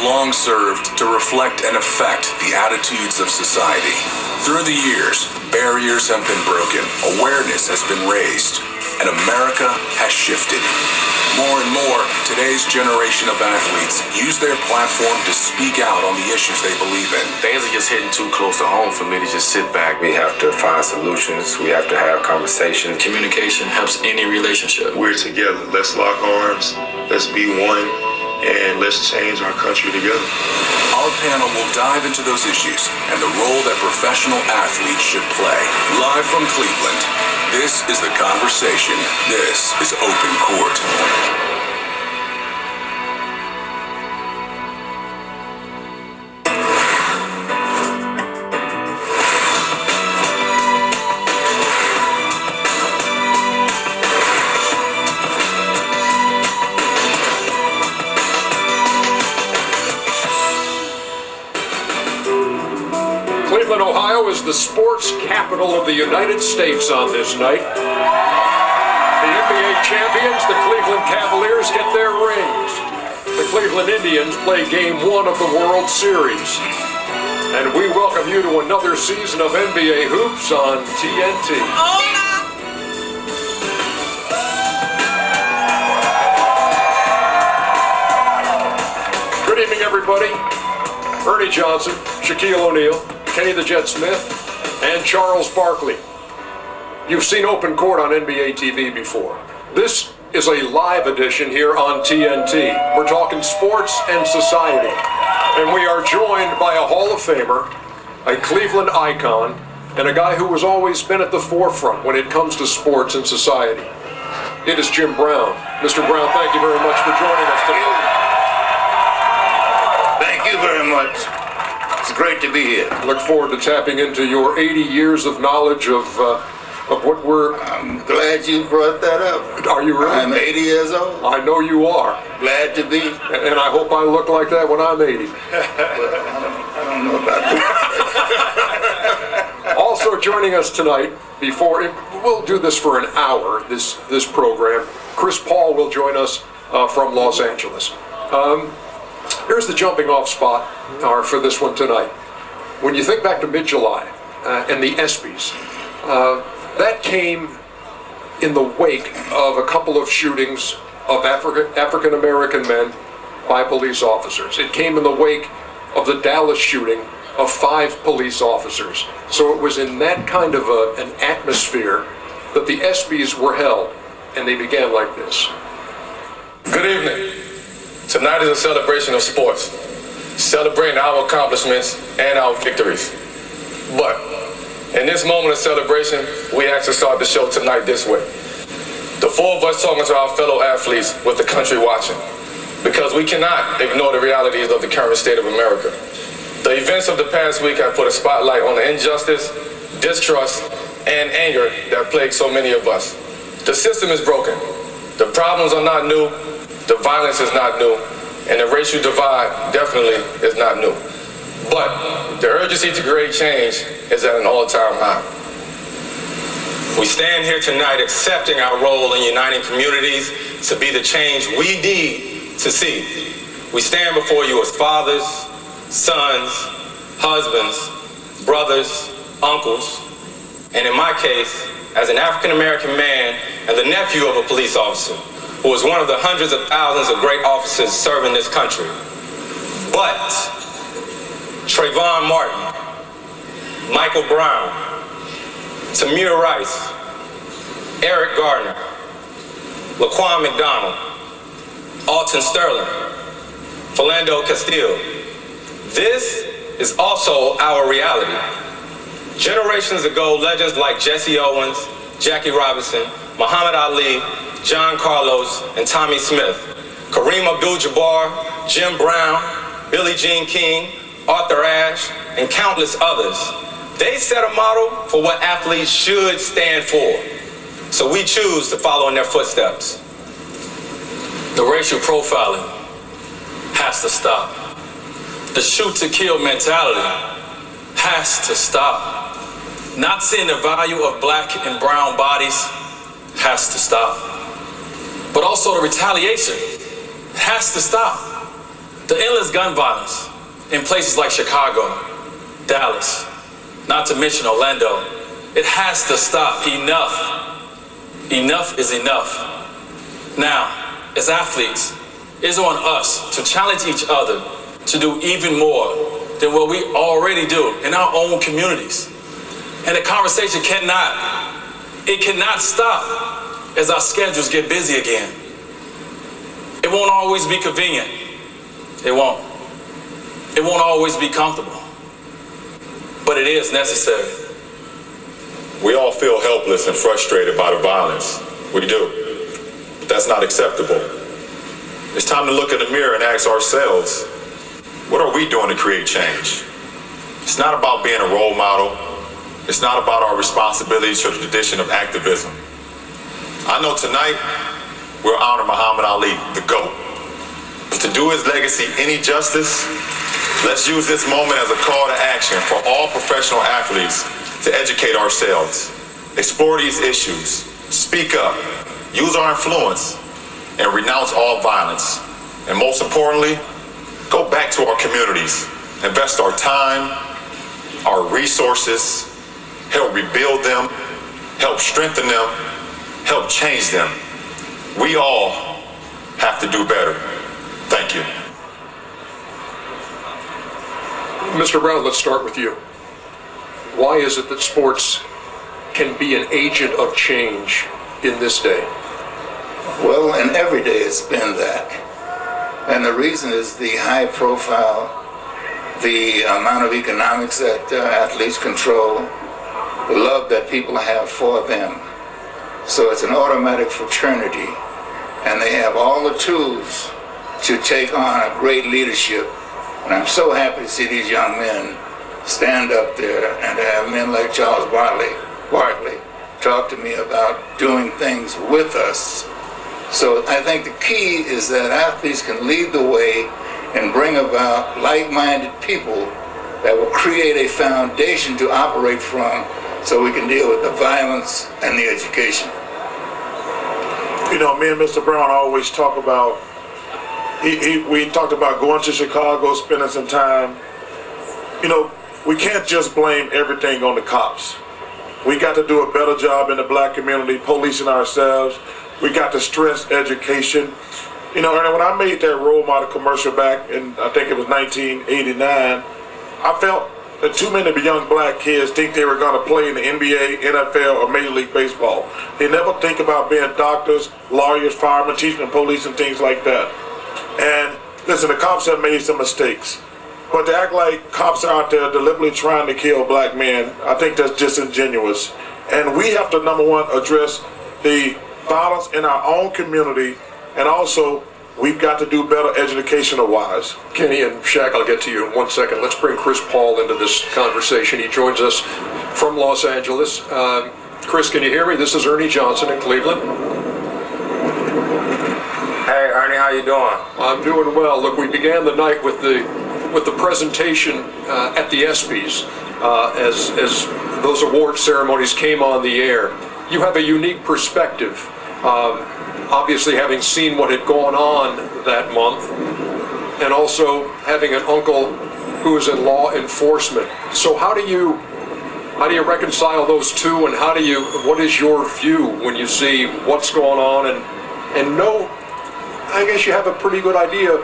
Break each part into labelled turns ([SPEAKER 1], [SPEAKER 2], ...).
[SPEAKER 1] long served to reflect and affect the attitudes of society. Through the years, barriers have been broken, awareness has been raised, and America has shifted. More and more, today's generation of athletes use their platform to speak out on the issues they believe in.
[SPEAKER 2] Things are just hitting too close to home for me to just sit back. We have to find solutions. We have to have conversations.
[SPEAKER 3] Communication helps any relationship.
[SPEAKER 4] We're together. Let's lock arms. Let's be one. And let's change our country together.
[SPEAKER 1] Our panel will dive into those issues and the role that professional athletes should play. Live from Cleveland, this is The Conversation. This is Open Court.
[SPEAKER 5] Cleveland, Ohio is the sports capital of the United States on this night. The NBA champions, the Cleveland Cavaliers, get their rings. The Cleveland Indians play Game 1 of the World Series. And we welcome you to another season of NBA Hoops on TNT. Good evening, everybody. Ernie Johnson, Shaquille O'Neal, Kenny the Jet Smith, and Charles Barkley. You've seen Open Court on NBA TV before. This is a live edition here on TNT. We're talking sports and society. And we are joined by a Hall of Famer, a Cleveland icon, and a guy who has always been at the forefront when it comes to sports and society. It is Jim Brown. Mr. Brown, thank you very much for joining us today.
[SPEAKER 6] Thank you very much. It's great to be here.
[SPEAKER 5] Look forward to tapping into your 80 years of knowledge of what we're...
[SPEAKER 6] I'm glad you brought that up.
[SPEAKER 5] Are you really?
[SPEAKER 6] I'm 80 years old.
[SPEAKER 5] I know you are.
[SPEAKER 6] Glad to be.
[SPEAKER 5] And I hope I look like that when I'm 80.
[SPEAKER 6] Well, I don't know about that.
[SPEAKER 5] Also joining us tonight, we'll do this for an hour, this program. Chris Paul will join us from Los Angeles. Here's the jumping off spot for this one tonight. When you think back to mid-July and the ESPYs, that came in the wake of a couple of shootings of African-American men by police officers. It came in the wake of the Dallas shooting of 5 police officers. So it was in that kind of an atmosphere that the ESPYs were held, and they began like this.
[SPEAKER 7] Good evening. Tonight is a celebration of sports, celebrating our accomplishments and our victories. But in this moment of celebration, we actually start the show tonight this way. The 4 of us talking to our fellow athletes with the country watching, because we cannot ignore the realities of the current state of America. The events of the past week have put a spotlight on the injustice, distrust, and anger that plague so many of us. The system is broken. The problems are not new. The violence is not new, and the racial divide definitely is not new. But the urgency to create change is at an all-time high.
[SPEAKER 3] We stand here tonight accepting our role in uniting communities to be the change we need to see. We stand before you as fathers, sons, husbands, brothers, uncles, and in my case, as an African-American man and the nephew of a police officer, who was one of the hundreds of thousands of great officers serving this country. But Trayvon Martin, Michael Brown, Tamir Rice, Eric Gardner, Laquan McDonald, Alton Sterling, Philando Castile. This is also our reality. Generations ago, legends like Jesse Owens, Jackie Robinson, Muhammad Ali, John Carlos, and Tommy Smith, Kareem Abdul-Jabbar, Jim Brown, Billie Jean King, Arthur Ashe, and countless others. They set a model for what athletes should stand for. So we choose to follow in their footsteps.
[SPEAKER 8] The racial profiling has to stop. The shoot to kill mentality has to stop. Not seeing the value of black and brown bodies has to stop. But also the retaliation has to stop. The endless gun violence in places like Chicago, Dallas, not to mention Orlando, it has to stop. Enough. Enough is enough. Now, as athletes, it's on us to challenge each other to do even more than what we already do in our own communities. And the conversation cannot stop as our schedules get busy again. It won't always be convenient. It won't. It won't always be comfortable. But it is necessary.
[SPEAKER 9] We all feel helpless and frustrated by the violence. We do. But that's not acceptable. It's time to look in the mirror and ask ourselves, what are we doing to create change? It's not about being a role model. It's not about our responsibility to the tradition of activism. I know tonight we'll honor Muhammad Ali, the GOAT. But to do his legacy any justice, let's use this moment as a call to action for all professional athletes to educate ourselves, explore these issues, speak up, use our influence, and renounce all violence. And most importantly, go back to our communities, invest our time, our resources, help rebuild them, help strengthen them, help change them. We all have to do better. Thank you.
[SPEAKER 5] Mr. Brown, let's start with you. Why is it that sports can be an agent of change in this day?
[SPEAKER 6] Well, in every day it's been that. And the reason is the high profile, the amount of economics that athletes control, the love that people have for them. So it's an automatic fraternity, and they have all the tools to take on a great leadership. And I'm so happy to see these young men stand up there and to have men like Charles Barkley talk to me about doing things with us. So I think the key is that athletes can lead the way and bring about like-minded people that will create a foundation to operate from so we can deal with the violence and the education.
[SPEAKER 4] You know, me and Mr. Brown always talk about, we talked about going to Chicago, spending some time. You know, we can't just blame everything on the cops. We got to do a better job in the black community, policing ourselves. We got to stress education. You know, Ernie, when I made that role model commercial back in, I think it was 1989, I felt that too many young black kids think they were going to play in the NBA, NFL, or Major League Baseball. They never think about being doctors, lawyers, firemen, teaching, police, and things like that. And listen, the cops have made some mistakes. But to act like cops are out there deliberately trying to kill black men, I think that's disingenuous. And we have to, number one, address the violence in our own community, and also we've got to do better educational-wise.
[SPEAKER 5] Kenny and Shaq, I'll get to you in 1 second. Let's bring Chris Paul into this conversation. He joins us from Los Angeles. Chris, can you hear me? This is Ernie Johnson in Cleveland.
[SPEAKER 3] Hey, Ernie, how you doing?
[SPEAKER 5] I'm doing well. Look, we began the night with the presentation at the ESPYs as those award ceremonies came on the air. You have a unique perspective. Obviously having seen what had gone on that month, and also having an uncle who is in law enforcement. So how do you reconcile those two, and what is your view when you see what's going on and know, I guess you have a pretty good idea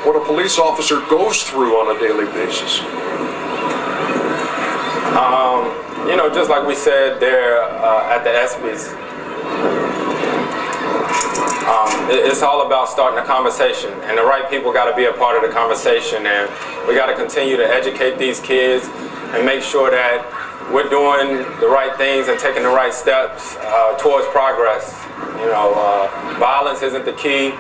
[SPEAKER 5] what a police officer goes through on a daily basis?
[SPEAKER 3] You know, just like we said there at the ESPYs, it's all about starting a conversation, and the right people got to be a part of the conversation, and we got to continue to educate these kids and make sure that we're doing the right things and taking the right steps towards progress. You know, violence isn't the key.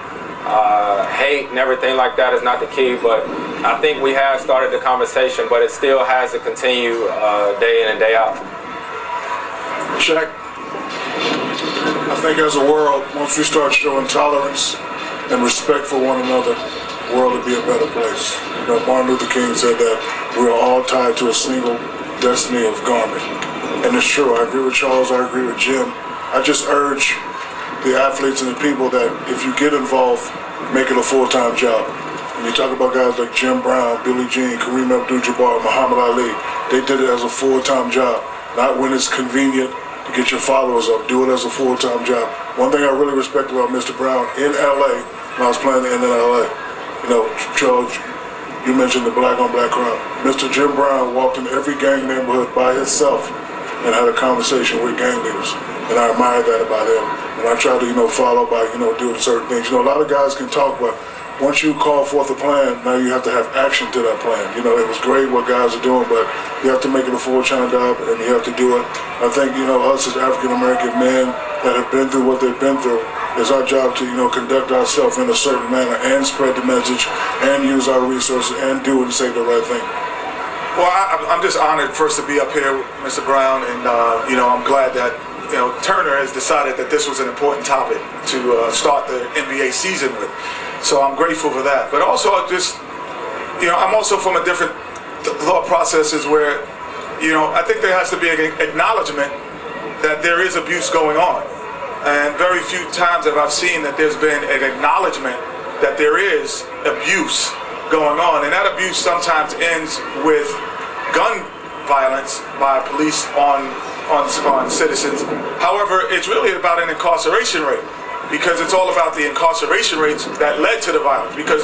[SPEAKER 3] Hate and everything like that is not the key, but I think we have started the conversation, but it still has to continue day in and day out.
[SPEAKER 5] Shaq?
[SPEAKER 10] I think as a world, once we start showing tolerance and respect for one another, the world will be a better place. You know, Martin Luther King said that we are all tied to a single destiny of garment. And it's true. I agree with Charles, I agree with Jim. I just urge the athletes and the people that if you get involved, make it a full-time job. When you talk about guys like Jim Brown, Billie Jean, Kareem Abdul-Jabbar, Muhammad Ali, they did it as a full-time job, not when it's convenient to get your followers up. Do it as a full-time job. One thing I really respect about Mr. Brown in LA, when I was playing in LA, you know, Charles, you mentioned the black-on-black crime. Mr. Jim Brown walked in every gang neighborhood by himself and had a conversation with gang leaders. And I admire that about him. And I try to, you know, follow by, you know, doing certain things. You know, a lot of guys can talk, but once you call forth a plan, now you have to have action to that plan. You know, it was great what guys are doing, but you have to make it a full-time job, and you have to do it. I think, you know, us as African-American men that have been through what they've been through, it's our job to, you know, conduct ourselves in a certain manner and spread the message and use our resources and do and say the right thing.
[SPEAKER 11] Well, I'm just honored first to be up here with Mr. Brown, and, you know, I'm glad that, you know, Turner has decided that this was an important topic to start the NBA season with. So I'm grateful for that. But also just, you know, I'm also from a different thought processes where, you know, I think there has to be an acknowledgement that there is abuse going on. And very few times have I seen that there's been an acknowledgement that there is abuse going on. And that abuse sometimes ends with gun violence by police on citizens. However, it's really about an incarceration rate, because it's all about the incarceration rates that led to the violence. Because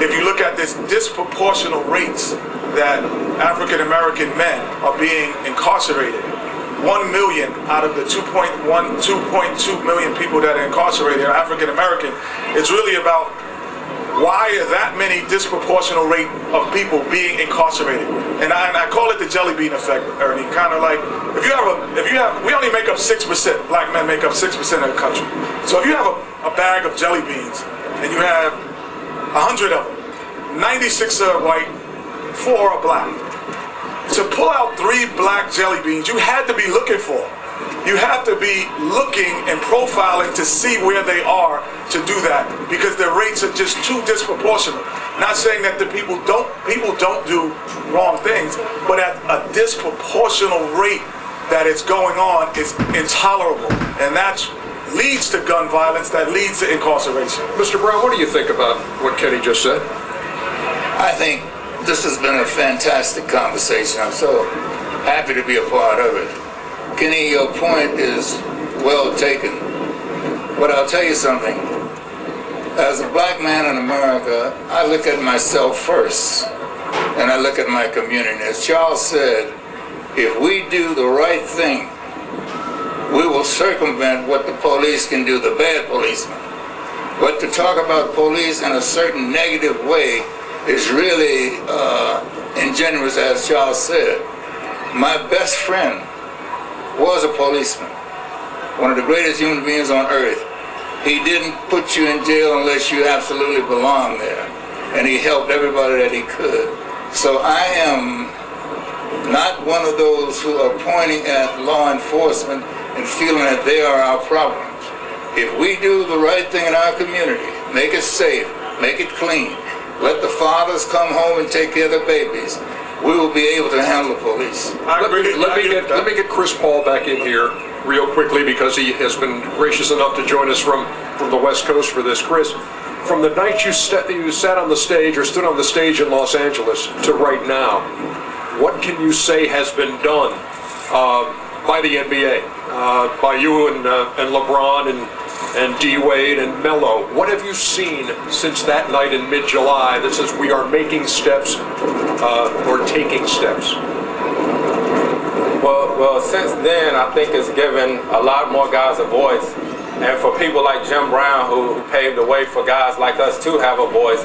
[SPEAKER 11] if you look at this disproportional rates that African American men are being incarcerated, 1 million out of the 2.2 million people that are incarcerated are African American. It's really about why are that many disproportional rate of people being incarcerated? And I call it the jelly bean effect, Ernie. Kind of like, if you have, we only make up 6%, black men make up 6% of the country. So if you have a bag of jelly beans and you have 100 of them, 96 are white, 4 are black. To pull out 3 black jelly beans, you had to be looking for. You have to be looking and profiling to see where they are to do that, because their rates are just too disproportionate. Not saying that the people don't do wrong things, but at a disproportional rate that it's going on is intolerable, and that leads to gun violence, that leads to incarceration.
[SPEAKER 5] Mr. Brown, what do you think about what Kenny just said?
[SPEAKER 6] I think this has been a fantastic conversation. I'm so happy to be a part of it. Kenny, your point is well taken. But I'll tell you something. As a black man in America, I look at myself first, and I look at my community. As Charles said, if we do the right thing, we will circumvent what the police can do, the bad policemen. But to talk about police in a certain negative way is really ingenuous, as Charles said. My best friend was a policeman, one of the greatest human beings on earth. He didn't put you in jail unless you absolutely belonged there, and he helped everybody that he could. So I am not one of those who are pointing at law enforcement and feeling that they are our problems. If we do the right thing in our community, make it safe, make it clean, let the fathers come home and take care of the babies, we will be able to handle the police.
[SPEAKER 5] Let me get Chris Paul back in here real quickly, because he has been gracious enough to join us from the West Coast for this. Chris, from the night you sat on the stage or stood on the stage in Los Angeles to right now, what can you say has been done by the NBA, by you and LeBron and D-Wade and Melo? What have you seen since that night in mid-July that says we are making steps or taking steps?
[SPEAKER 3] Well, since then, I think it's given a lot more guys a voice. And for people like Jim Brown, who paved the way for guys like us to have a voice,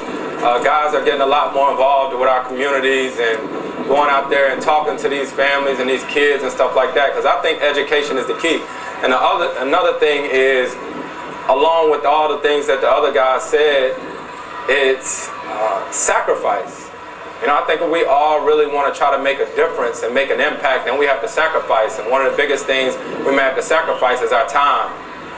[SPEAKER 3] guys are getting a lot more involved with our communities and going out there and talking to these families and these kids and stuff like that, because I think education is the key. And another thing is, along with all the things that the other guys said, it's sacrifice. You know, I think we all really want to try to make a difference and make an impact, and we have to sacrifice. And one of the biggest things we may have to sacrifice is our time.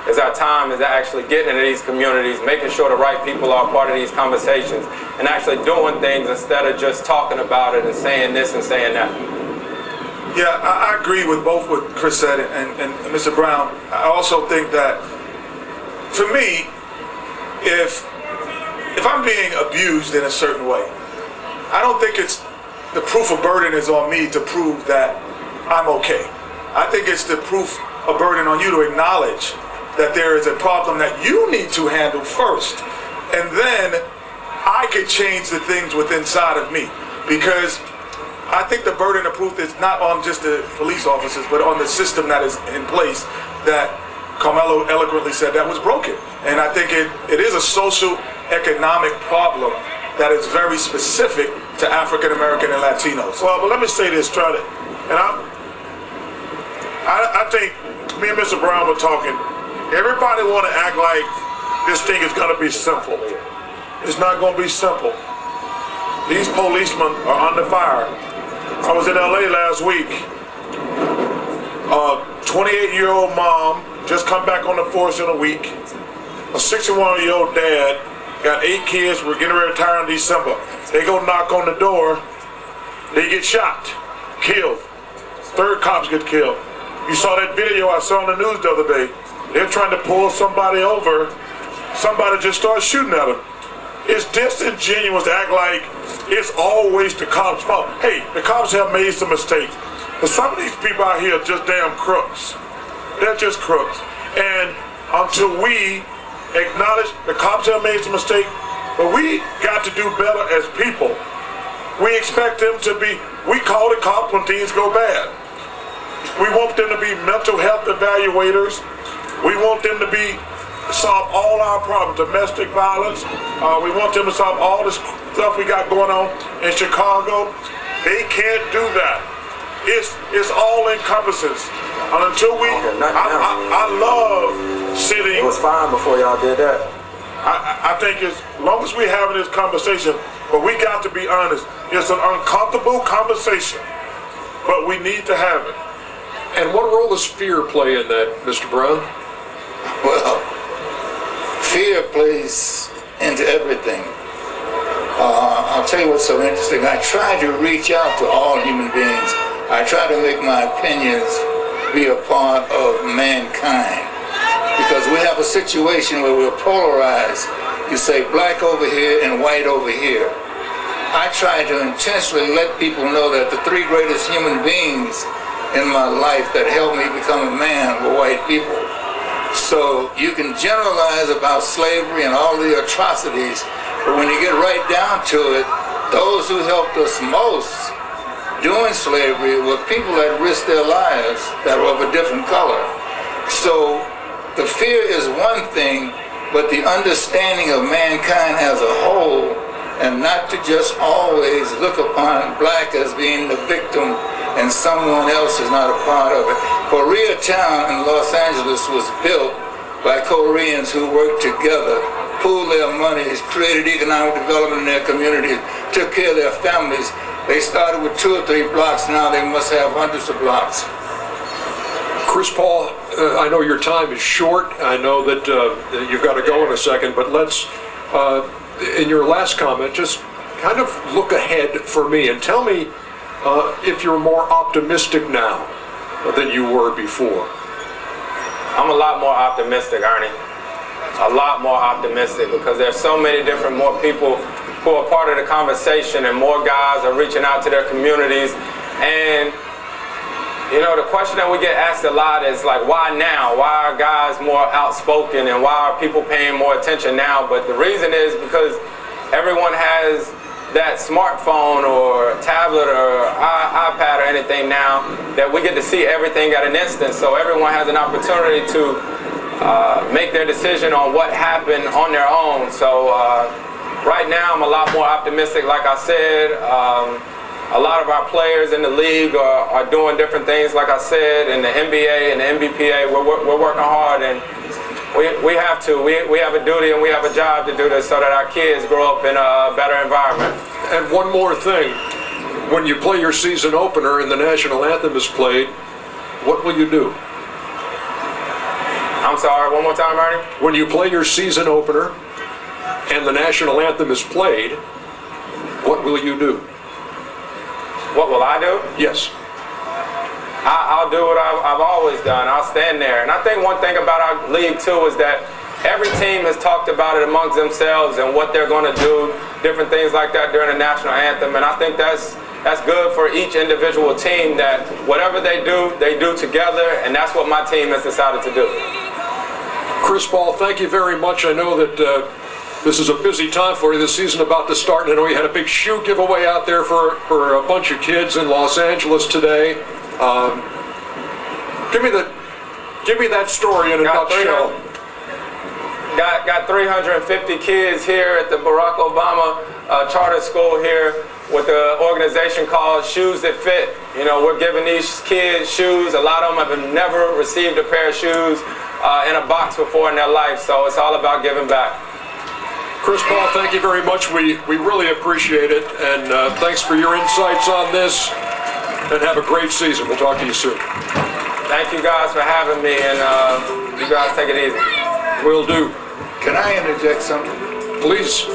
[SPEAKER 3] Is actually getting into these communities, making sure the right people are part of these conversations, and actually doing things instead of just talking about it and saying this and saying that.
[SPEAKER 11] Yeah, I agree with both what Chris said and Mr. Brown. I also think that, for me, if if I'm being abused in a certain way, I don't think it's the proof of burden is on me to prove that I'm okay. I think it's the proof of burden on you to acknowledge that there is a problem that you need to handle first. And then I could change the things within inside of me. Because I think the burden of proof is not on just the police officers, but on the system that is in place that Carmelo eloquently said that was broken. And I think it is a social economic problem that is very specific to African American and Latinos.
[SPEAKER 4] Well, but let me say this, try to, and I think me and Mr. Brown were talking. Everybody want to act like this thing is going to be simple. It's not going to be simple. These policemen are under fire. I was in LA last week. A 28-year-old mom just come back on the force in a week. A 61-year-old dad got 8 kids. We're getting ready to retire in December. They go knock on the door. They get shot, killed. 3rd cops get killed. You saw that video I saw on the news the other day. They're trying to pull somebody over. Somebody just started shooting at them. It's disingenuous to act like it's always the cops' fault. Hey, the cops have made some mistakes. But some of these people out here are just damn crooks. They're just crooks. And until we acknowledge the cops have made some mistakes, but we got to do better as people. We expect them to be, we call the cops when things go bad. We want them to be mental health evaluators. We want them to solve all our problems, domestic violence. We want them to solve all this stuff we got going on in Chicago. They can't do that. It's all encompasses. And until we, I love sitting.
[SPEAKER 2] It was fine before y'all did that.
[SPEAKER 4] I think as long as we're having this conversation, but we got to be honest. It's an uncomfortable conversation, but we need to have it.
[SPEAKER 5] And what role does fear play in that, Mr. Brown?
[SPEAKER 6] Well, fear plays into everything. I'll tell you what's so interesting. I try to reach out to all human beings. I try to make my opinions be a part of mankind. Because we have a situation where we're polarized. You say black over here and white over here. I try to intentionally let people know that the 3 greatest human beings in my life that helped me become a man were white people. So you can generalize about slavery and all the atrocities, but when you get right down to it, those who helped us most during slavery were people that risked their lives that were of a different color. So the fear is one thing, but the understanding of mankind as a whole, and not to just always look upon black as being the victim and someone else is not a part of it. Koreatown in Los Angeles was built by Koreans who worked together, pooled their monies, created economic development in their communities, took care of their families. They started with 2 or 3 blocks, now they must have hundreds of blocks.
[SPEAKER 5] Chris Paul, I know your time is short. I know that you've got to go in a second, but let's, in your last comment, just kind of look ahead for me and tell me if you're more optimistic now than you were before.
[SPEAKER 3] I'm a lot more optimistic, Ernie. A lot more optimistic, because there's so many more people who are part of the conversation, and more guys are reaching out to their communities. And you know, the question that we get asked a lot is like, why now? Why are guys more outspoken, and why are people paying more attention now? But the reason is because everyone has that smartphone or tablet or iPad or anything now that we get to see everything at an instant. So everyone has an opportunity to make their decision on what happened on their own. So right now I'm a lot more optimistic. Like I said, a lot of our players in the league are doing different things. Like I said, in the NBA and the NBPA, we're working hard, and we have to. We have a duty and we have a job to do this so that our kids grow up in a better environment.
[SPEAKER 5] And one more thing. When you play your season opener and the national anthem is played, what will you do?
[SPEAKER 3] I'm sorry, one more time, Ernie?
[SPEAKER 5] When you play your season opener and the national anthem is played, what will you do?
[SPEAKER 3] What will I do?
[SPEAKER 5] Yes.
[SPEAKER 3] I'll do what I've always done. I'll stand there. And I think one thing about our league, too, is that Every team has talked about it amongst themselves and what they're going to do, different things like that during the national anthem. And I think that's good for each individual team, that whatever they do together, and that's what my team has decided to do.
[SPEAKER 5] Chris Paul, thank you very much. I know that this is a busy time for you. This season about to start, and I know you had a big shoe giveaway out there for a bunch of kids in Los Angeles today. Give me that story in a nutshell.
[SPEAKER 3] Got 350 kids here at the Barack Obama charter school here with the organization called Shoes That Fit. You know, we're giving these kids shoes. A lot of them have never received a pair of shoes in a box before in their life, so it's all about giving back.
[SPEAKER 5] Chris Paul, thank you very much. We really appreciate it, and thanks for your insights on this, and have a great season. We'll talk to you soon.
[SPEAKER 3] Thank you guys for having me, and you guys take it easy.
[SPEAKER 5] Will do.
[SPEAKER 6] Can I interject something?
[SPEAKER 5] Please.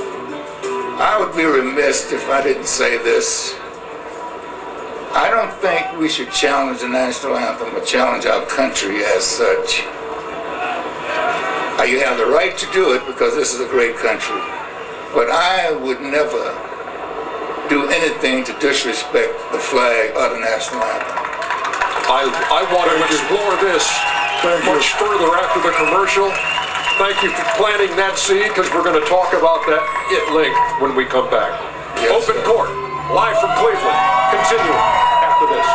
[SPEAKER 6] I would be remiss if I didn't say this. I don't think we should challenge the national anthem or challenge our country as such. You have the right to do it because this is a great country. But I would never do anything to disrespect the flag or the national anthem.
[SPEAKER 5] I want to explore this much further after the commercial. Thank you for planting that seed, because we're going to talk about that link when we come back. Yes, Open Court, live from Cleveland. Continuing after this.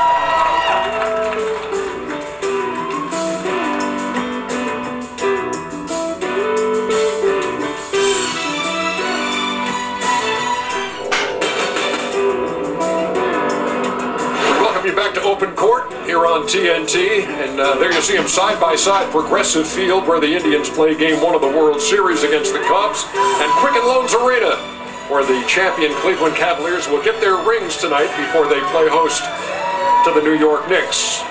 [SPEAKER 5] Back to Open Court here on TNT, and there you see them side by side. Progressive Field, where the Indians play Game 1 of the World Series against the Cubs, and Quicken Loans Arena, where the champion Cleveland Cavaliers will get their rings tonight before they play host to the New York Knicks.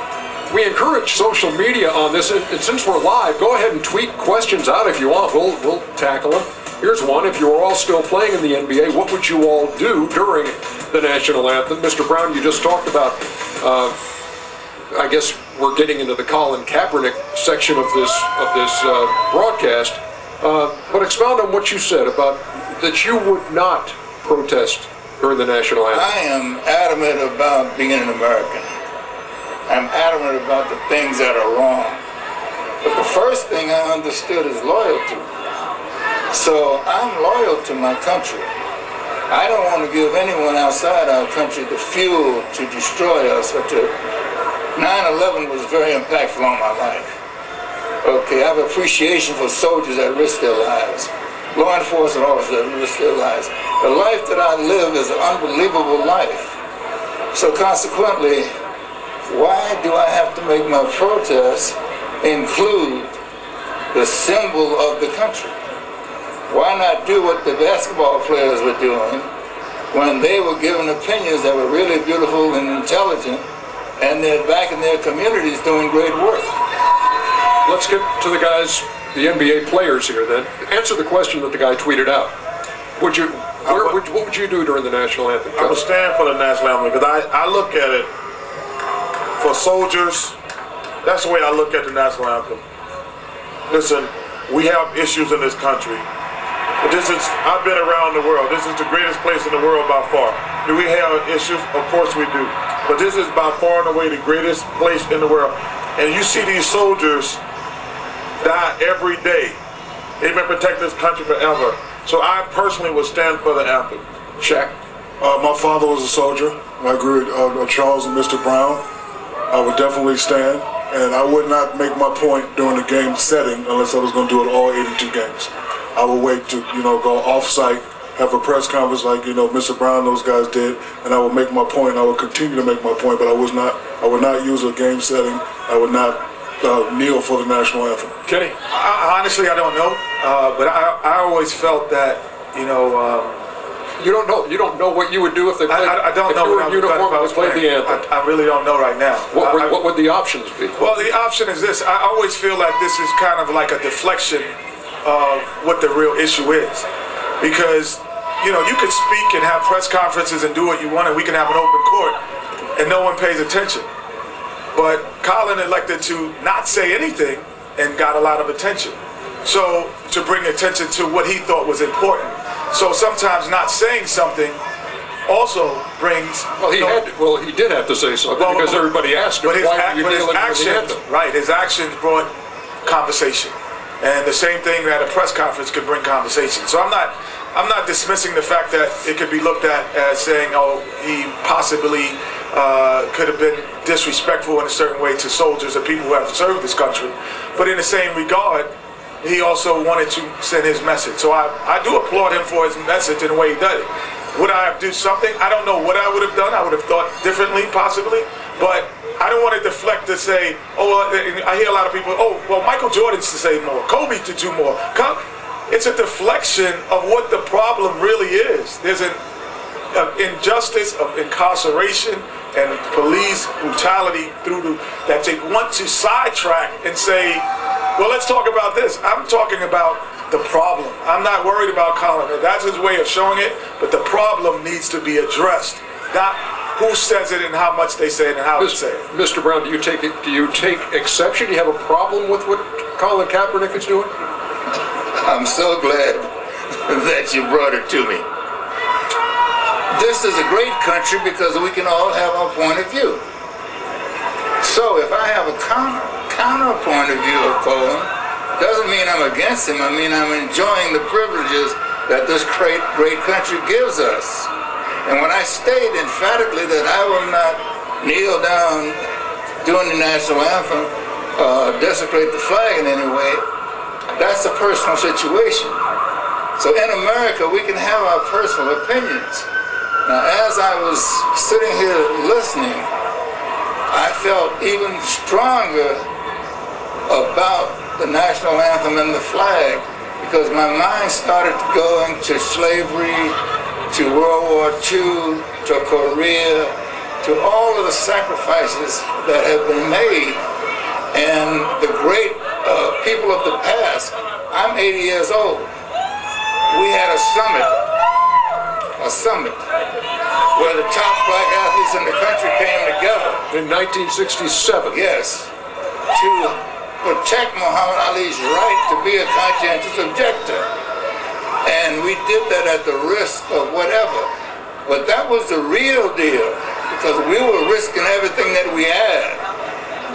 [SPEAKER 5] We encourage social media on this, and since we're live, go ahead and tweet questions out if you want. We'll tackle them. Here's one. If you were all still playing in the NBA, what would you all do during the national anthem? Mr. Brown, you just talked about, I guess we're getting into the Colin Kaepernick section of this broadcast, but expound on what you said about that you would not protest during the national anthem.
[SPEAKER 6] I am adamant about being an American. I'm adamant about the things that are wrong. But the first thing I understood is loyalty. So I'm loyal to my country. I don't want to give anyone outside our country the fuel to destroy us or to... 9/11 was very impactful on my life. Okay, I have appreciation for soldiers that risk their lives, law enforcement officers that risk their lives. The life that I live is an unbelievable life. So consequently, why do I have to make my protest include the symbol of the country? Why not do what the basketball players were doing when they were giving opinions that were really beautiful and intelligent, and they're back in their communities doing great work?
[SPEAKER 5] Let's get to the guys, the NBA players here then. Answer the question that the guy tweeted out. What would you do during the national anthem?
[SPEAKER 4] I would stand for the national anthem because I look at it for soldiers. That's the way I look at the national anthem. Listen, we have issues in this country. But I've been around the world. This is the greatest place in the world by far. Do we have issues? Of course we do. But this is by far and away the greatest place in the world. And you see these soldiers die every day. They've been protecting this country forever. So I personally would stand for the anthem.
[SPEAKER 5] Shaq?
[SPEAKER 10] My father was a soldier. I agree with Charles and Mr. Brown. I would definitely stand. And I would not make my point during the game setting unless I was going to do it all 82 games. I would wait to, go off-site, have a press conference like, Mr. Brown, those guys did, and I would make my point. I would continue to make my point, but I would not use a game setting. I would not kneel for the national anthem.
[SPEAKER 5] Kenny?
[SPEAKER 11] Honestly, I don't know, but I always felt that,
[SPEAKER 5] You don't know. You don't know what you would do if they played.
[SPEAKER 11] I don't know.
[SPEAKER 5] If you were in uniform and played the anthem.
[SPEAKER 11] I really don't know right now.
[SPEAKER 5] What would the options be?
[SPEAKER 11] Well, the option is this. I always feel like this is kind of like a deflection of what the real issue is, because you can speak and have press conferences and do what you want, and we can have an open court, and no one pays attention. But Colin elected to not say anything and got a lot of attention. So to bring attention to what he thought was important. So sometimes not saying something also brings.
[SPEAKER 5] Well, he did have to say something because everybody asked him, why are you kneeling for the anthem?
[SPEAKER 11] Right, his actions brought conversation. And the same thing that a press conference could bring conversation. So I'm not dismissing the fact that it could be looked at as saying, oh, he possibly could have been disrespectful in a certain way to soldiers or people who have served this country. But in the same regard, he also wanted to send his message. So I do applaud him for his message in the way he does it. Would I have done something? I don't know what I would have done. I would have thought differently, possibly. But I don't want to deflect to say, oh, I hear a lot of people, oh, well, Michael Jordan's to say more, Kobe to do more. It's a deflection of what the problem really is. There's an injustice of incarceration and police brutality that they want to sidetrack and say, well, let's talk about this. I'm talking about the problem. I'm not worried about Colin. That's his way of showing it, but the problem needs to be addressed. Not who says it and how much they say it and how they say it.
[SPEAKER 5] Mr. Brown, do you take exception? Do you have a problem with what Colin Kaepernick is doing?
[SPEAKER 6] I'm so glad that you brought it to me. This is a great country because we can all have our point of view. So if I have a counter point of view of Colin, doesn't mean I'm against him. I mean I'm enjoying the privileges that this great country gives us. And when I state emphatically that I will not kneel down during the national anthem, desecrate the flag in any way, that's a personal situation. So in America, we can have our personal opinions. Now, as I was sitting here listening, I felt even stronger about the national anthem and the flag because my mind started going to slavery, to World War II, to Korea, to all of the sacrifices that have been made. And the great people of the past, I'm 80 years old. We had a summit where the top black athletes in the country came together.
[SPEAKER 5] In 1967.
[SPEAKER 6] Yes, to protect Muhammad Ali's right to be a conscientious objector. And we did that at the risk of whatever. But that was the real deal, because we were risking everything that we had.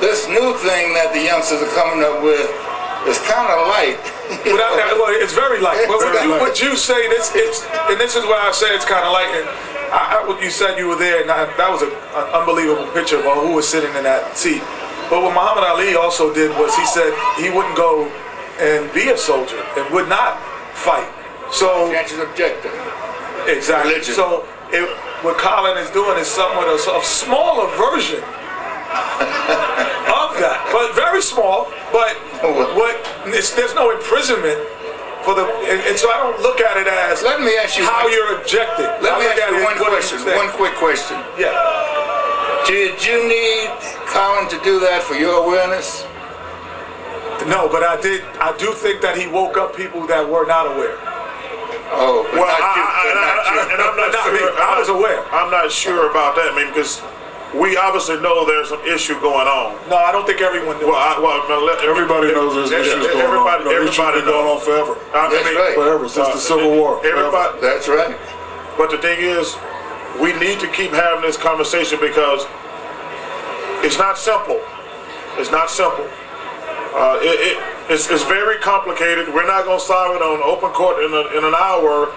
[SPEAKER 6] This new thing that the youngsters are coming up with is kind of light.
[SPEAKER 11] Well, it's very light. But what you say, and this is why I say it's kind of light. And what you said, you were there, and that was an unbelievable picture of who was sitting in that seat. But what Muhammad Ali also did was he said he wouldn't go and be a soldier and would not fight. So
[SPEAKER 6] conscientious objector.
[SPEAKER 11] Exactly. Religion. So what Colin is doing is somewhat a smaller version of that, but very small. But there's no imprisonment for the, and so I don't look at it as.
[SPEAKER 6] Let me ask you
[SPEAKER 11] how you're objecting.
[SPEAKER 6] Let me ask you one question. One quick question.
[SPEAKER 11] Yeah.
[SPEAKER 6] Did you need Colin to do that for your awareness?
[SPEAKER 11] No, but I do think that he woke up people that were not aware.
[SPEAKER 6] Oh,
[SPEAKER 4] well, I'm not sure.
[SPEAKER 11] I was aware.
[SPEAKER 4] I'm not sure about that. I mean, because we obviously know there's an issue going on.
[SPEAKER 11] No, I don't think everyone knew.
[SPEAKER 4] Everybody knows there's issues going on. Everybody going on forever. Forever since the Civil War.
[SPEAKER 6] Everybody. That's right.
[SPEAKER 4] But the thing is, we need to keep having this conversation because it's not simple. It's not simple. It's very complicated. We're not going to solve it on open court in an hour.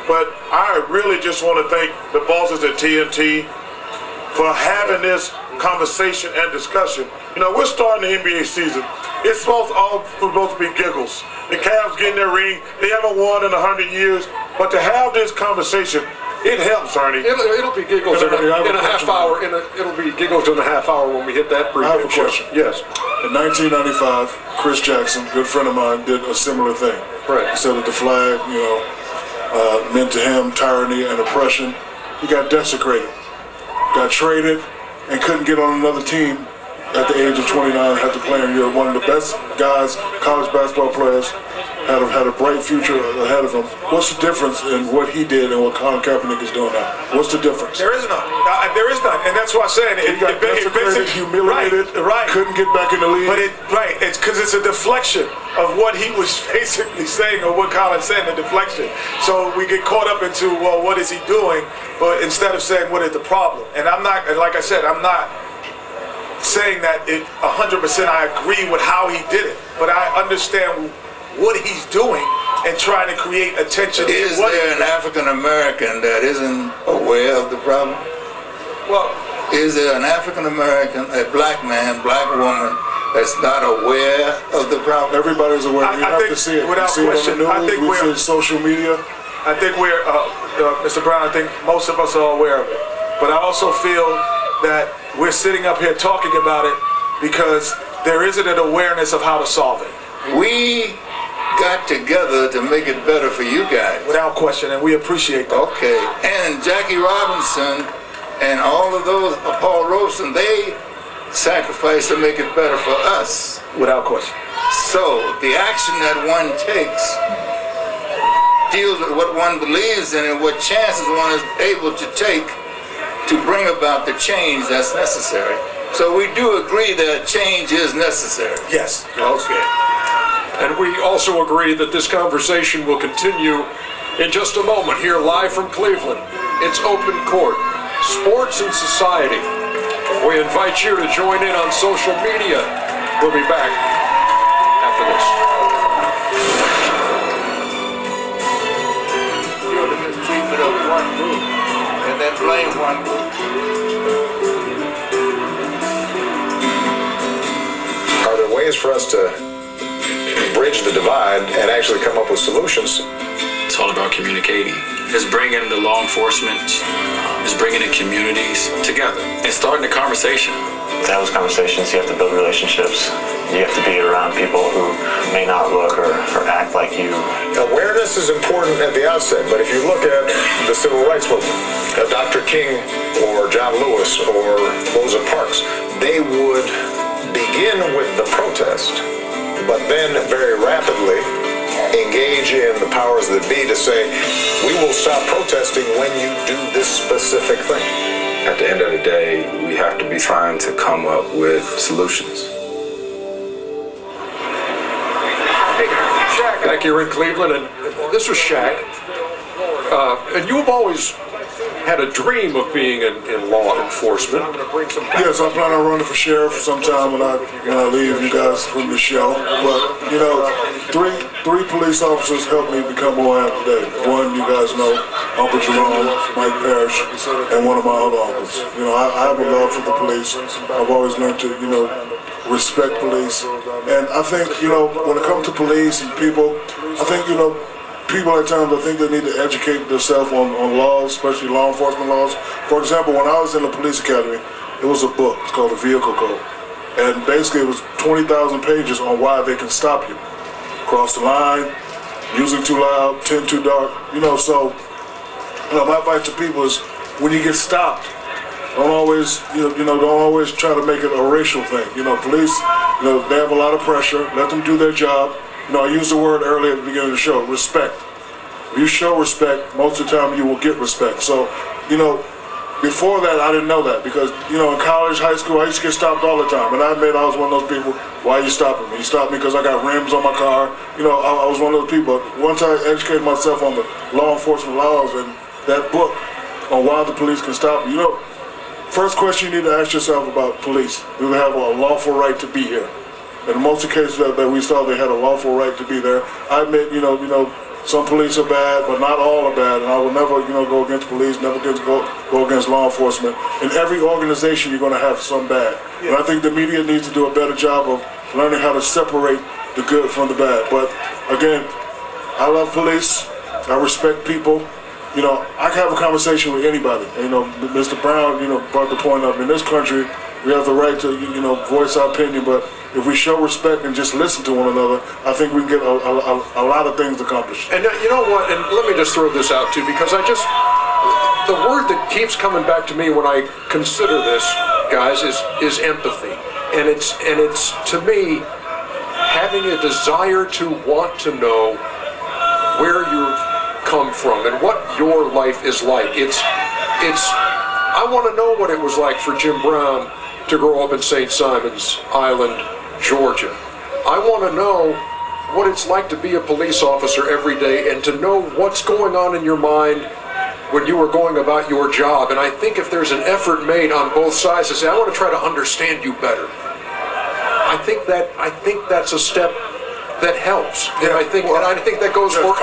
[SPEAKER 4] But I really just want to thank the bosses at TNT for having this conversation and discussion. You know, we're starting the NBA season. It's supposed to be giggles. The Cavs getting their ring. They haven't won in 100 years. But to have this conversation, it helps, Ernie.
[SPEAKER 5] It'll be giggles in a half hour. It'll be giggles in a half hour when we hit that pregame.
[SPEAKER 4] I have a question.
[SPEAKER 5] Yes.
[SPEAKER 4] In 1995, Chris Jackson, good friend of mine, did a similar thing.
[SPEAKER 5] Right.
[SPEAKER 4] He said that the flag, meant to him tyranny and oppression. He got desecrated, got traded, and couldn't get on another team at the age of 29 after playing. You're one of the best guys, college basketball players
[SPEAKER 10] had a bright future ahead of him. What's the difference in what he did and what Colin Kaepernick is doing now? What's the difference?
[SPEAKER 11] There is none. There is none, and that's what I'm saying.
[SPEAKER 10] He got desecrated, humiliated,
[SPEAKER 11] right,
[SPEAKER 10] couldn't get back in the league.
[SPEAKER 11] But it's because it's a deflection of what he was basically saying, or what Colin's saying, a deflection. So we get caught up into, well, what is he doing? But instead of saying, what is the problem? And I'm not, and like I said, I'm not saying that 100% I agree with how he did it, but I understand what he's doing and trying to create attention.
[SPEAKER 6] Is there an African American that isn't aware of the problem?
[SPEAKER 11] Well,
[SPEAKER 6] is there an African American, a black man, black woman, that's not aware of the problem?
[SPEAKER 10] Everybody's aware. You have to see it.
[SPEAKER 11] Without question.
[SPEAKER 10] I think we see social media.
[SPEAKER 11] I think we're, Mr. Brown, I think most of us are aware of it. But I also feel that we're sitting up here talking about it because there isn't an awareness of how to solve it.
[SPEAKER 6] We got together to make it better for you guys.
[SPEAKER 11] Without question, and we appreciate that.
[SPEAKER 6] Okay, and Jackie Robinson and all of those, Paul Robeson, they sacrificed to make it better for us.
[SPEAKER 11] Without question.
[SPEAKER 6] So the action that one takes deals with what one believes in and what chances one is able to take to bring about the change that's necessary. So we do agree that change is necessary.
[SPEAKER 11] Yes.
[SPEAKER 6] Okay.
[SPEAKER 5] And we also agree that this conversation will continue in just a moment here live from Cleveland. It's Open Court, Sports and Society. We invite you to join in on social media. We'll be back after this.
[SPEAKER 6] Keep it up one group and then blame one group.
[SPEAKER 9] Are there ways for us to bridge the divide and actually come up with solutions?
[SPEAKER 8] It's all about communicating. It's bringing the law enforcement, it's bringing the communities together and starting the conversation.
[SPEAKER 12] To have those conversations, you have to build relationships. You have to be around people who may not look or act like you.
[SPEAKER 9] Awareness is important at the outset, but if you look at the civil rights movement, Dr. King or John Lewis or Rosa Parks, they would begin with the protest, but then very rapidly engage in the powers that be to say, we will stop protesting when you do this specific thing.
[SPEAKER 2] At the end of the day, we have to be trying to come up with solutions.
[SPEAKER 5] Back here in Cleveland, and this was Shaq. And you've always had a dream of being in law enforcement.
[SPEAKER 10] Yes, I plan on running for sheriff sometime when I leave you guys from the show. But you know, three police officers helped me become who I am today. One, you guys know, Uncle Jerome, Mike Parrish, and one of my other uncles. You know, I have a love for the police. I've always learned to, respect police. And I think, when it comes to police and people, I think, people at times, I think they need to educate themselves on laws, especially law enforcement laws. For example, when I was in the police academy, it was a book. It's called the Vehicle Code. And basically it was 20,000 pages on why they can stop you. Cross the line, using too loud, tint too dark. So my advice to people is when you get stopped, don't always try to make it a racial thing. Police, they have a lot of pressure. Let them do their job. I used the word earlier at the beginning of the show, respect. If you show respect, most of the time you will get respect. So, before that, I didn't know that because, in college, high school, I used to get stopped all the time. And I admit I was one of those people, why are you stopping me? You stopped me because I got rims on my car. I was one of those people. But once I educated myself on the law enforcement laws and that book on why the police can stop you, first question you need to ask yourself about police, do they have a lawful right to be here? In most of the cases that we saw, they had a lawful right to be there. I admit, some police are bad, but not all are bad, and I will never, go against police, never go against law enforcement. In every organization, you're going to have some bad. And I think the media needs to do a better job of learning how to separate the good from the bad. But again, I love police. I respect people. I can have a conversation with anybody. Mr. Brown, brought the point up. In this country, we have the right to, voice our opinion, but if we show respect and just listen to one another, I think we can get a lot of things accomplished.
[SPEAKER 5] And you know what, and let me just throw this out too, because the word that keeps coming back to me when I consider this, guys, is empathy. And it's to me, having a desire to want to know where you've come from and what your life is like. I want to know what it was like for Jim Brown to grow up in St. Simons Island, Georgia. I want to know what it's like to be a police officer every day and to know what's going on in your mind when you were going about your job. And I think if there's an effort made on both sides to say, I want to try to understand you better, I think that's a step that helps.
[SPEAKER 10] Yeah,
[SPEAKER 5] and I think that goes for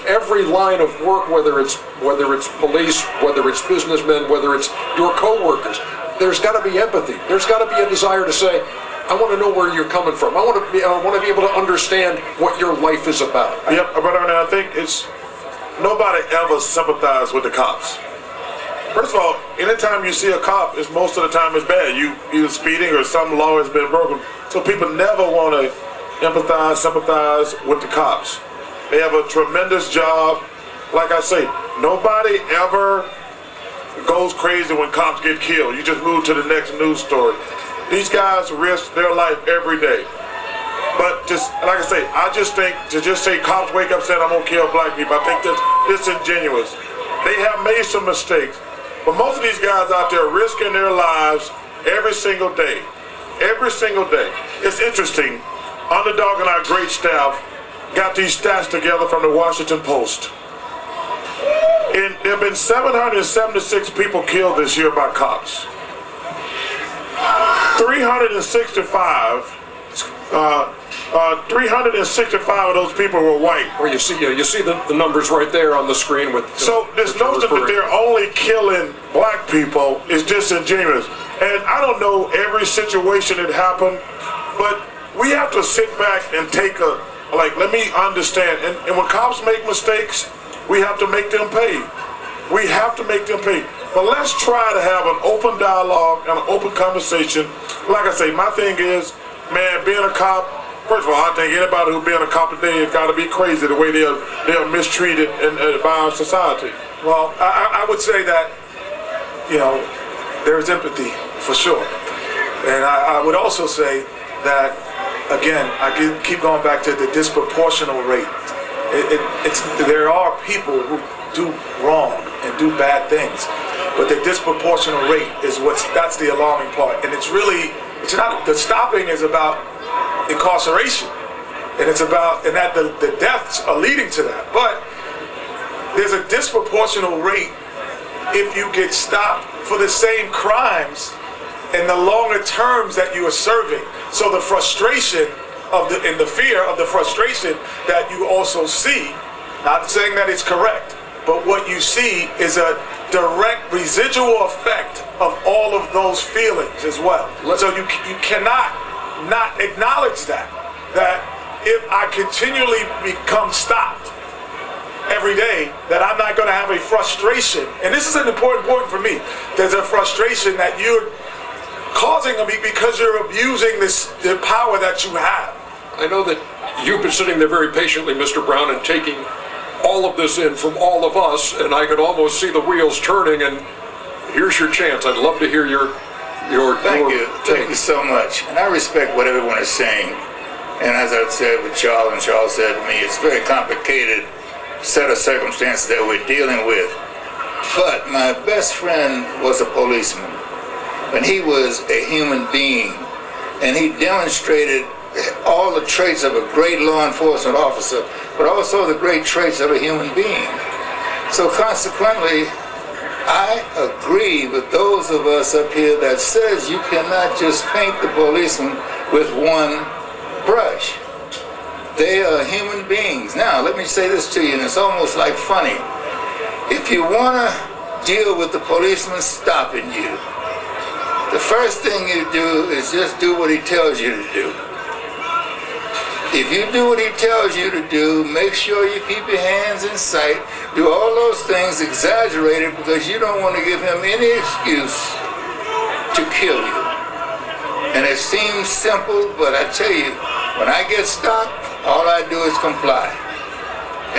[SPEAKER 5] every line of work, whether it's police, whether it's businessmen, whether it's your coworkers. There's got to be empathy. There's got to be a desire to say, I want to know where you're coming from. I want to be able to understand what your life is about.
[SPEAKER 4] Yep, but Ernie, I think nobody ever sympathized with the cops. First of all, anytime you see a cop, most of the time it's bad. You either speeding or some law has been broken. So people never want to empathize, sympathize with the cops. They have a tremendous job. Like I say, nobody ever goes crazy when cops get killed. You just move to the next news story. These guys risk their life every day. But just like I say, I just think to just say cops wake up saying I'm gonna kill black people, I think that's disingenuous. They have made some mistakes, but most of these guys out there risking their lives every single day. Every single day. It's interesting. Underdog and our great staff got these stats together from the Washington Post. And there have been 776 people killed this year by cops. 365 of those people were white.
[SPEAKER 5] Well, you see the numbers right there on the screen with.
[SPEAKER 4] So this notion that they're only killing black people is disingenuous. And I don't know every situation that happened, but we have to sit back and let me understand. And when cops make mistakes, we have to make them pay. We have to make them pay. But let's try to have an open dialogue and an open conversation. Like I say, my thing is, man, being a cop, first of all, I think anybody who's being a cop today has got to be crazy the way they're mistreated by our society.
[SPEAKER 11] Well, I would say that, there's empathy for sure. And I would also say that, again, I keep going back to the disproportional rate. There are people who do wrong and do bad things, but the disproportional rate is that's the alarming part. And it's not, the stopping is about incarceration, and that the deaths are leading to that. But there's a disproportional rate if you get stopped for the same crimes and the longer terms that you are serving. So the frustration and the fear of the frustration that you also see, not saying that it's correct, but what you see is a direct residual effect of all of those feelings as well. So you cannot not acknowledge that if I continually become stopped every day, that I'm not going to have a frustration. And this is an important point for me. There's a frustration that you're causing me because you're abusing the power that you have.
[SPEAKER 5] I know that you've been sitting there very patiently, Mr. Brown, and taking all of this in from all of us, and I could almost see the wheels turning, and here's your chance. I'd love to hear your
[SPEAKER 6] Thank you so much. And I respect what everyone is saying. And as I said with Charles, and Charles said to me, it's a very complicated set of circumstances that we're dealing with. But my best friend was a policeman, and he was a human being, and he demonstrated all the traits of a great law enforcement officer, but also the great traits of a human being. So consequently, I agree with those of us up here that says you cannot just paint the policeman with one brush. They are human beings. Now, let me say this to you, and it's almost like funny. If you want to deal with the policeman stopping you, the first thing you do is just do what he tells you to do. If you do what he tells you to do, make sure you keep your hands in sight, do all those things exaggerated because you don't want to give him any excuse to kill you. And it seems simple, but I tell you, when I get stopped, all I do is comply.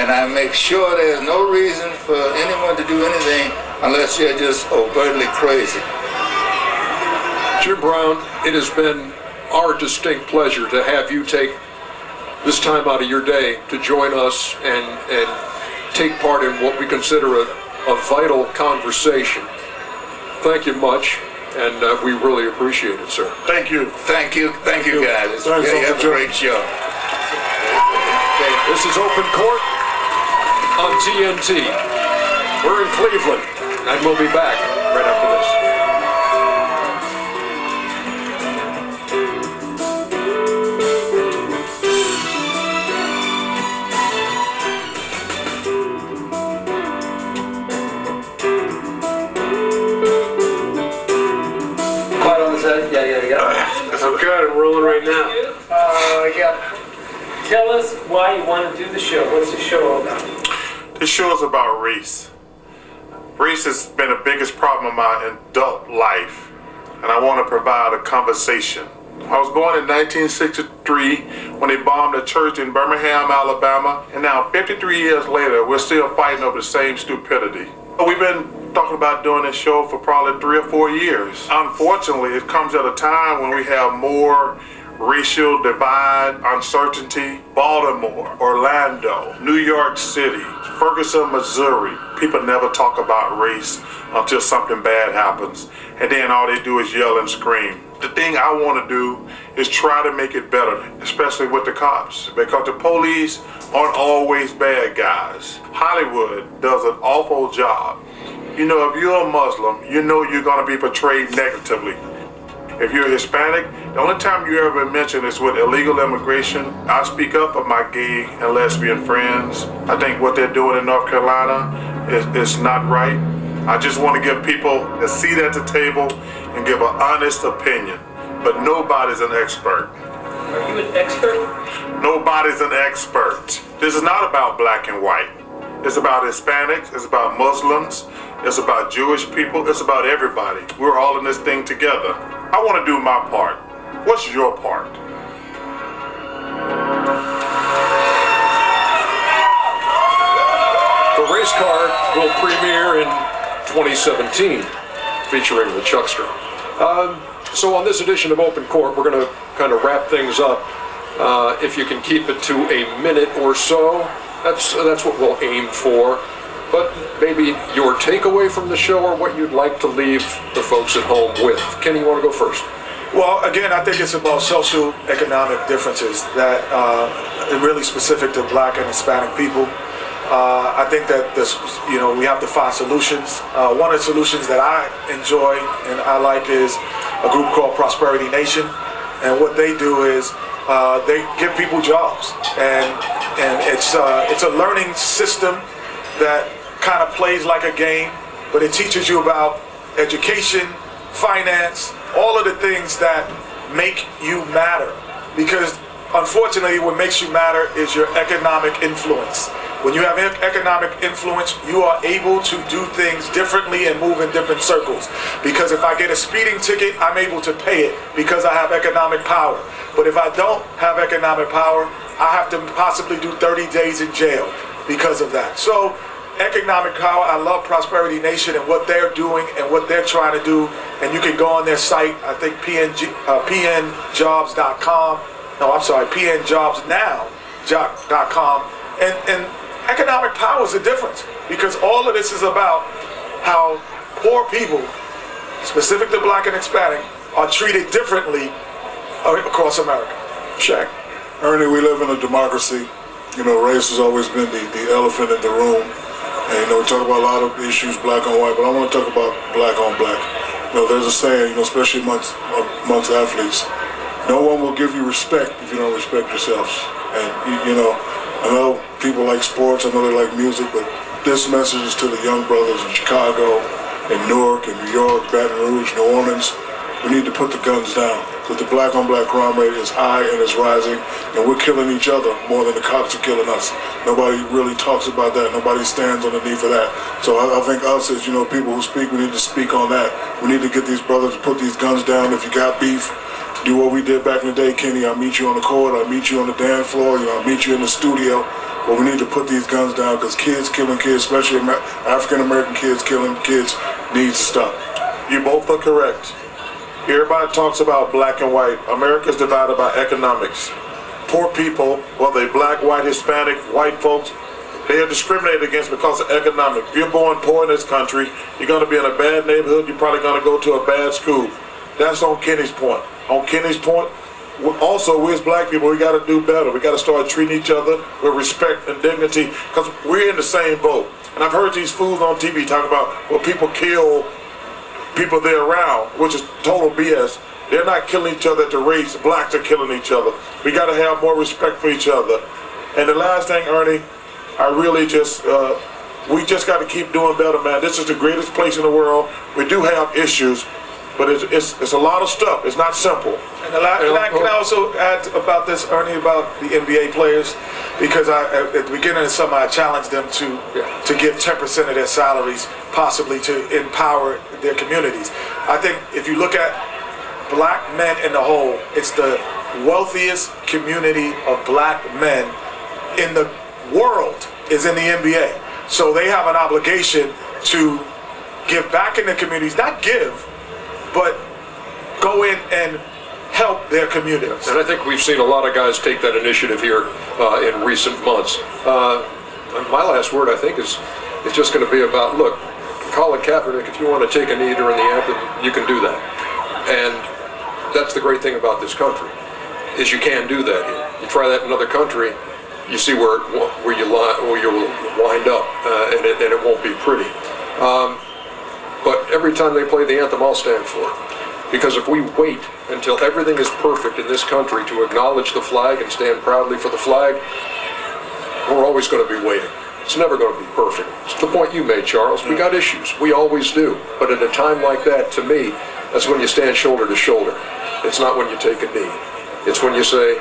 [SPEAKER 6] And I make sure there's no reason for anyone to do anything unless you're just overtly crazy.
[SPEAKER 5] Jim Brown, it has been our distinct pleasure to have you take this time out of your day to join us and take part in what we consider a vital conversation. Thank you much, and we really appreciate it, sir.
[SPEAKER 4] Thank you.
[SPEAKER 6] Thank you, guys.
[SPEAKER 4] Thanks,
[SPEAKER 6] You have a
[SPEAKER 4] Uncle
[SPEAKER 6] great show.
[SPEAKER 5] This is Open Court on TNT. We're in Cleveland, and we'll be back right after this.
[SPEAKER 13] I'm good. I'm rolling right now. Tell us why you want to do the show. What's the show all about?
[SPEAKER 4] This show is about race. Race has been the biggest problem in my adult life, and I want to provide a conversation. I was born in 1963 when they bombed a church in Birmingham, Alabama, and now 53 years later, we're still fighting over the same stupidity. We've been talking about doing this show for probably 3 or 4 years. Unfortunately, it comes at a time when we have more racial divide, uncertainty. Baltimore, Orlando, New York City, Ferguson, Missouri. People never talk about race until something bad happens, and then all they do is yell and scream. The thing I want to do is try to make it better, especially with the cops, because the police aren't always bad guys. Hollywood does an awful job. You know, if you're a Muslim, you know you're going to be portrayed negatively. If you're Hispanic, the only time you ever mention is with illegal immigration. I speak up for my gay and lesbian friends. I think what they're doing in North Carolina is not right. I just want to give people a seat at the table and give an honest opinion. But nobody's an expert.
[SPEAKER 13] Are you an expert?
[SPEAKER 4] Nobody's an expert. This is not about black and white. It's about Hispanics, it's about Muslims, it's about Jewish people, it's about everybody. We're all in this thing together. I want to do my part. What's your part?
[SPEAKER 5] The race car will premiere in 2017, featuring the Chuckster. So on this edition of Open Court, we're going to kind of wrap things up. If you can keep it to a minute or so, that's what we'll aim for. But maybe your takeaway from the show or what you'd like to leave the folks at home with. Kenny, you want to go first?
[SPEAKER 11] Well, again, I think it's about socio-economic differences that are really specific to black and Hispanic people. I think that we have to find solutions. One of the solutions that I enjoy and I like is a group called Prosperity Nation, and what they do is they give people jobs, and it's a learning system that kind of plays like a game, but it teaches you about education, finance, all of the things that make you matter. Because unfortunately, what makes you matter is your economic influence. When you have economic influence, you are able to do things differently and move in different circles. Because if I get a speeding ticket, I'm able to pay it because I have economic power. But if I don't have economic power, I have to possibly do 30 days in jail because of that. So economic power, I love Prosperity Nation and what they're doing and what they're trying to do. And you can go on their site, I think pnjobs.com. No, I'm sorry, pnjobsnow.com. And economic power is the difference, because all of this is about how poor people, specific to black and Hispanic, are treated differently across America.
[SPEAKER 10] Shaq. Ernie, we live in a democracy. You know, race has always been the elephant in the room. And, we talk about a lot of issues, black on white, but I want to talk about black on black. There's a saying, especially amongst athletes, no one will give you respect if you don't respect yourselves. And, I know people like sports, I know they like music, but this message is to the young brothers in Chicago, in Newark, in New York, Baton Rouge, New Orleans. We need to put the guns down, because the black on black crime rate is high and it's rising, and we're killing each other more than the cops are killing us. Nobody really talks about that. Nobody stands on the need for that. So I think us as, people who speak, we need to speak on that. We need to get these brothers to put these guns down. If you got beef, do what we did back in the day, Kenny. I'll meet you on the court, I'll meet you on the dance floor, I'll meet you in the studio. But we need to put these guns down, because kids killing kids, especially African-American kids killing kids, needs to stop.
[SPEAKER 4] You both are correct. Everybody talks about black and white. America's divided by economics. poor people, whether they're black, white, Hispanic, white folks, they are discriminated against because of economic. If you're born poor in this country, you're going to be in a bad neighborhood, you're probably going to go to a bad school. That's on Kenny's point. On Kenny's point, also, we as black people, we got to do better. We got to start treating each other with respect and dignity because we're in the same boat. And I've heard these fools on TV talk about, well, people kill people they're around, which is total BS. They're not killing each other at the race. Blacks are killing each other. We got to have more respect for each other. And the last thing, Ernie, I really just, we just got to keep doing better, man. This is the greatest place in the world. We do have issues, but it's a lot of stuff. It's not simple.
[SPEAKER 11] And can I also add about this, Ernie, about the NBA players? Because at the beginning of the summer, I challenged them to give 10% of their salaries, possibly to empower their communities. I think if you look at black men in the whole, it's the wealthiest community of black men in the world is in the NBA. So they have an obligation to give back in the communities, not give, but go in and help their communities.
[SPEAKER 5] And I think we've seen a lot of guys take that initiative here in recent months. My last word, I think, is just going to be about, look, Colin Kaepernick, if you want to take a knee during the anthem, you can do that. And that's the great thing about this country, is you can do that here. You try that in another country, you see where you'll wind up, and it won't be pretty. But every time they play the anthem, I'll stand for it. Because if we wait until everything is perfect in this country to acknowledge the flag and stand proudly for the flag, we're always going to be waiting. It's never going to be perfect. It's the point you made, Charles. We got issues. We always do. But at a time like that, to me, that's when you stand shoulder to shoulder. It's not when you take a knee. It's when you say,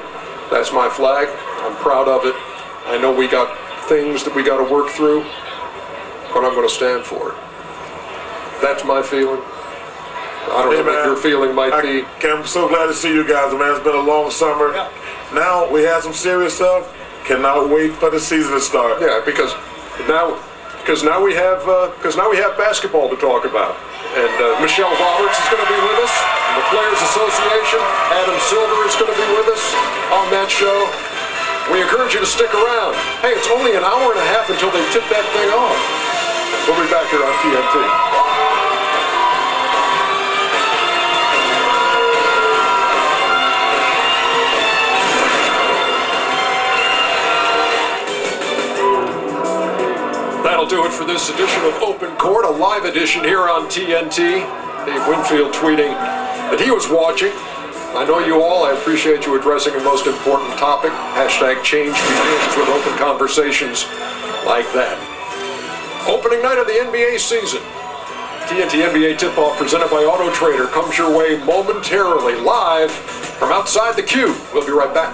[SPEAKER 5] that's my flag. I'm proud of it. I know we got things that we got to work through, but I'm going to stand for it. That's my feeling. I don't know what your feeling might be.
[SPEAKER 4] I'm so glad to see you guys, man. It's been a long summer. Yeah. Now we have some serious stuff. Cannot wait for the season to start.
[SPEAKER 5] Yeah, because now we have basketball to talk about. And Michelle Roberts is going to be with us from the Players Association. Adam Silver is going to be with us on that show. We encourage you to stick around. Hey, it's only an hour and a half until they tip that thing off. We'll be back here on TNT. That'll do it for this edition of Open Court, a live edition here on TNT. Dave Winfield tweeting that he was watching. I know you all. I appreciate you addressing a most important topic. Hashtag change begins with open conversations like that. Opening night of the NBA season. TNT NBA tip-off presented by Auto Trader comes your way momentarily live from outside the queue. We'll be right back.